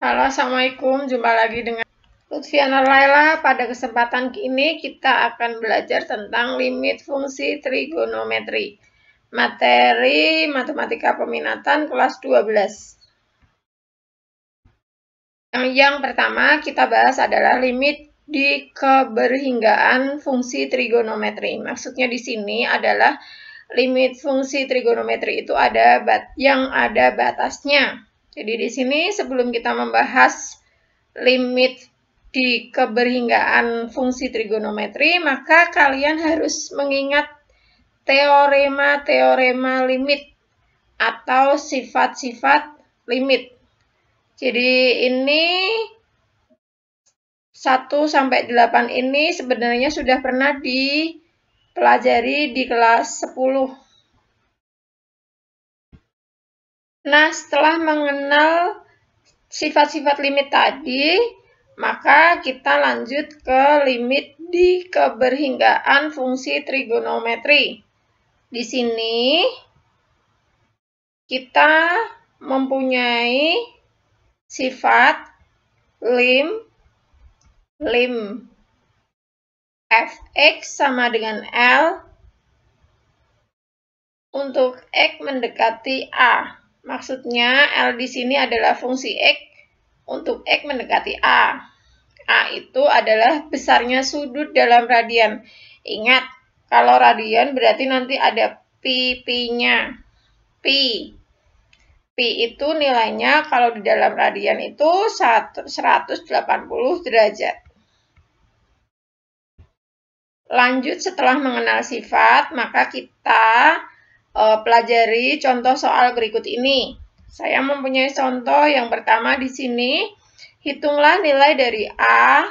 Halo, Assalamualaikum. Jumpa lagi dengan Lutfiana Laila. Pada kesempatan ini kita akan belajar tentang limit fungsi trigonometri. Materi Matematika Peminatan kelas 12. Yang pertama kita bahas adalah limit di keberhinggaan fungsi trigonometri. Maksudnya di sini adalah limit fungsi trigonometri itu yang ada batasnya. Jadi di sini sebelum kita membahas limit di keberhinggaan fungsi trigonometri, maka kalian harus mengingat teorema-teorema limit atau sifat-sifat limit. Jadi ini 1-8 ini sebenarnya sudah pernah dipelajari di kelas 10. Nah, setelah mengenal sifat-sifat limit tadi, maka kita lanjut ke limit di keberhinggaan fungsi trigonometri. Di sini kita mempunyai sifat lim fx sama dengan L untuk x mendekati A. Maksudnya L di sini adalah fungsi x untuk x mendekati A. A itu adalah besarnya sudut dalam radian. Ingat, kalau radian berarti nanti ada pi-nya. Pi itu nilainya kalau di dalam radian itu 180 derajat. Lanjut setelah mengenal sifat, maka kita pelajari contoh soal berikut ini. Saya mempunyai contoh yang pertama di sini. Hitunglah nilai dari A,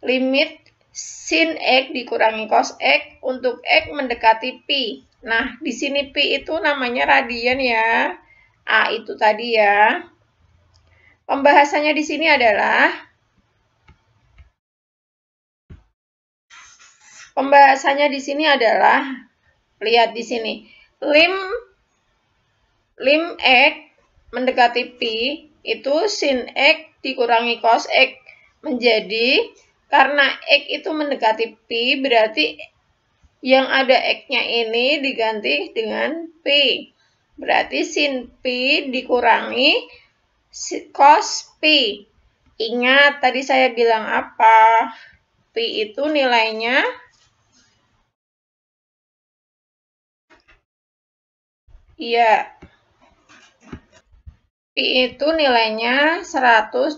limit sin X dikurangi cos X untuk X mendekati pi. Nah, di sini pi itu namanya radian ya. A itu tadi ya. Pembahasannya di sini adalah lihat di sini. Lim X mendekati pi itu sin X dikurangi cos X menjadi, karena X itu mendekati pi berarti yang ada X-nya ini diganti dengan pi. Berarti sin pi dikurangi cos pi. Ingat tadi saya bilang apa? Pi itu nilainya pi itu nilainya 180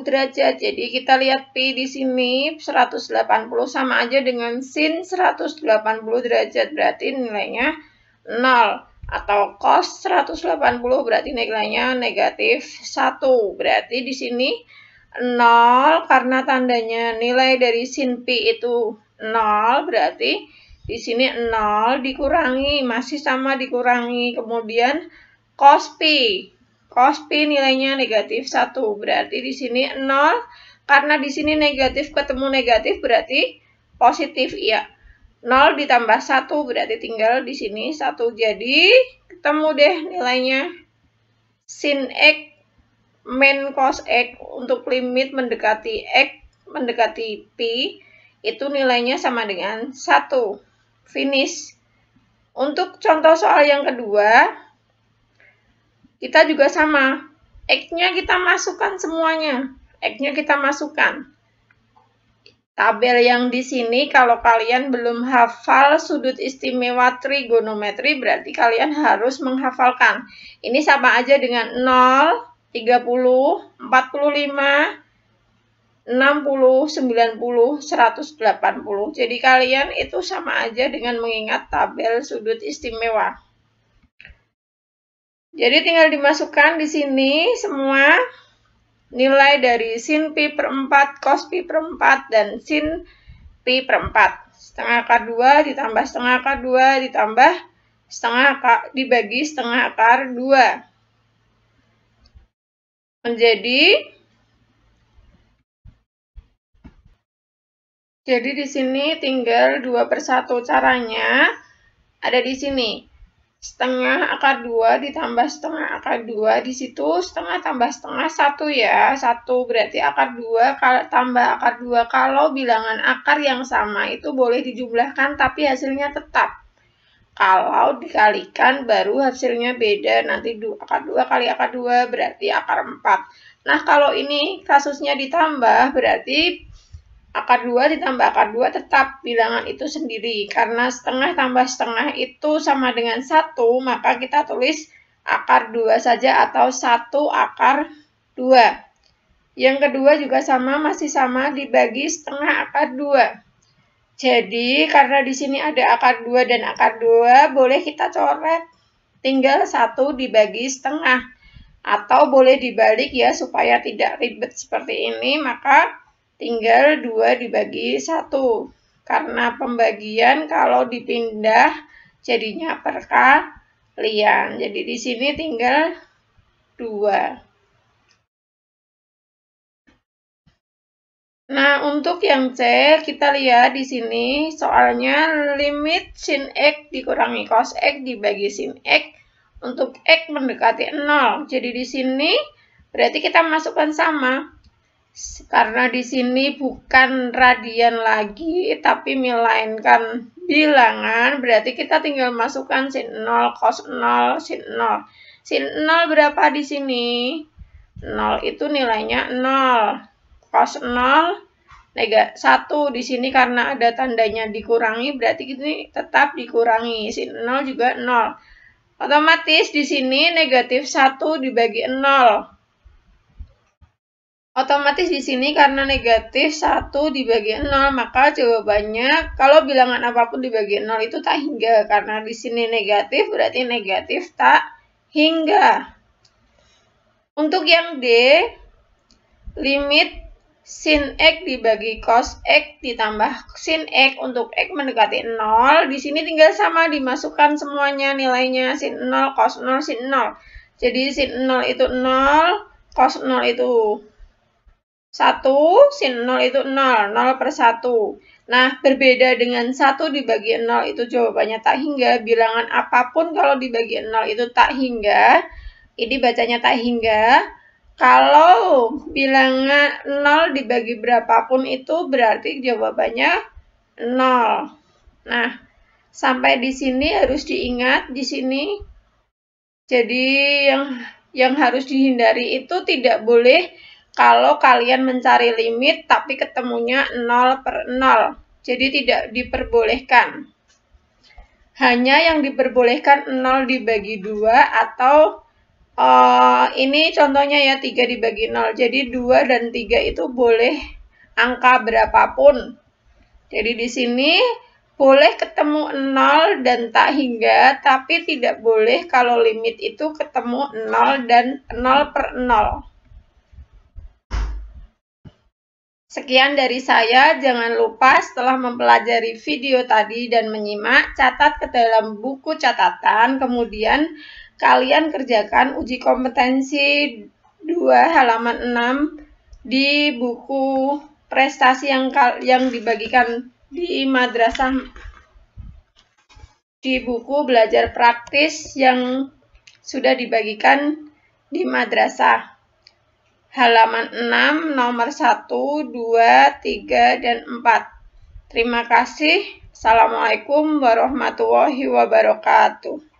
derajat. Jadi kita lihat pi di sini 180 sama aja dengan sin 180 derajat. Berarti nilainya 0. Atau cos 180 berarti nilainya negatif 1. Berarti di sini 0 karena tandanya nilai dari sin pi itu 0. Berarti di sini 0 dikurangi, masih sama dikurangi. Kemudian cos pi. Cos pi nilainya negatif 1. Berarti di sini 0. Karena di sini negatif ketemu negatif berarti positif ya. 0 ditambah 1 berarti tinggal di sini 1. Jadi ketemu deh nilainya. Sin X min cos X untuk limit mendekati X mendekati pi itu nilainya sama dengan 1. Finish. Untuk contoh soal yang kedua, kita juga sama. X-nya kita masukkan semuanya. X-nya kita masukkan. Tabel yang di sini kalau kalian belum hafal sudut istimewa trigonometri berarti kalian harus menghafalkan. Ini sama aja dengan 0, 30, 45, 60, 90, 180. Jadi kalian itu sama aja dengan mengingat tabel sudut istimewa. Jadi tinggal dimasukkan di sini semua nilai dari sin pi per 4, cos pi per 4, dan sin pi per 4. Setengah akar 2 ditambah setengah akar 2 ditambah setengah akar dibagi setengah akar 2. Jadi di sini tinggal 2/1 caranya ada di sini. setengah akar 2 ditambah setengah akar 2, di situ setengah tambah setengah 1 ya. 1 berarti akar 2 tambah akar 2. Kalau bilangan akar yang sama itu boleh dijumlahkan tapi hasilnya tetap. Kalau dikalikan baru hasilnya beda. Nanti akar 2 kali akar 2 berarti akar 4. Nah, kalau ini kasusnya ditambah berarti akar 2 ditambah akar 2 tetap bilangan itu sendiri. Karena setengah tambah setengah itu sama dengan 1, maka kita tulis akar 2 saja atau 1 akar 2. Yang kedua juga sama, masih sama, dibagi setengah akar 2. Jadi, karena di sini ada akar 2 dan akar 2, boleh kita coret. Tinggal 1 dibagi setengah. Atau boleh dibalik ya, supaya tidak ribet seperti ini, maka tinggal 2 dibagi 1. Karena pembagian kalau dipindah jadinya perkalian. Jadi di sini tinggal 2. Nah, untuk yang C, kita lihat di sini soalnya limit sin X dikurangi cos X dibagi sin X untuk X mendekati 0. Jadi di sini berarti kita masukkan sama. Karena di sini bukan radian lagi, tapi melainkan bilangan, berarti kita tinggal masukkan sin 0, cos 0, sin 0. Sin 0 berapa di sini? 0 itu nilainya 0. Cos 0, 1 di sini karena ada tandanya dikurangi, berarti ini tetap dikurangi. Sin 0 juga 0. Otomatis di sini negatif 1 dibagi 0. Otomatis di sini karena negatif 1 dibagi 0, maka jawabannya kalau bilangan apapun dibagi 0 itu tak hingga. Karena di sini negatif berarti negatif tak hingga. Untuk yang D, limit sin X dibagi cos X ditambah sin X untuk X mendekati 0. Di sini tinggal sama, dimasukkan semuanya nilainya sin 0, cos 0, sin 0. Jadi sin 0 itu 0, cos 0 itu 1, sin 0 itu 0, 0 per 1. Nah, berbeda dengan 1 dibagi 0 itu jawabannya tak hingga. Bilangan apapun kalau dibagi 0 itu tak hingga. Ini bacanya tak hingga. Kalau bilangan 0 dibagi berapapun itu berarti jawabannya 0. Nah, sampai di sini harus diingat di sini. Jadi yang harus dihindari itu tidak boleh kalau kalian mencari limit tapi ketemunya 0 per 0. Jadi tidak diperbolehkan. Hanya yang diperbolehkan 0 dibagi 2 atau ini contohnya ya 3 dibagi 0. Jadi 2 dan 3 itu boleh angka berapapun. Jadi di sini boleh ketemu 0 dan tak hingga, tapi tidak boleh kalau limit itu ketemu 0 dan 0 per 0. Sekian dari saya, jangan lupa setelah mempelajari video tadi dan menyimak, catat ke dalam buku catatan, kemudian kalian kerjakan uji kompetensi 2 halaman 6 di buku prestasi yang dibagikan di madrasah, di buku belajar praktis yang sudah dibagikan di madrasah. Halaman 6, nomor 1, 2, 3, dan 4. Terima kasih. Assalamualaikum warahmatullahi wabarakatuh.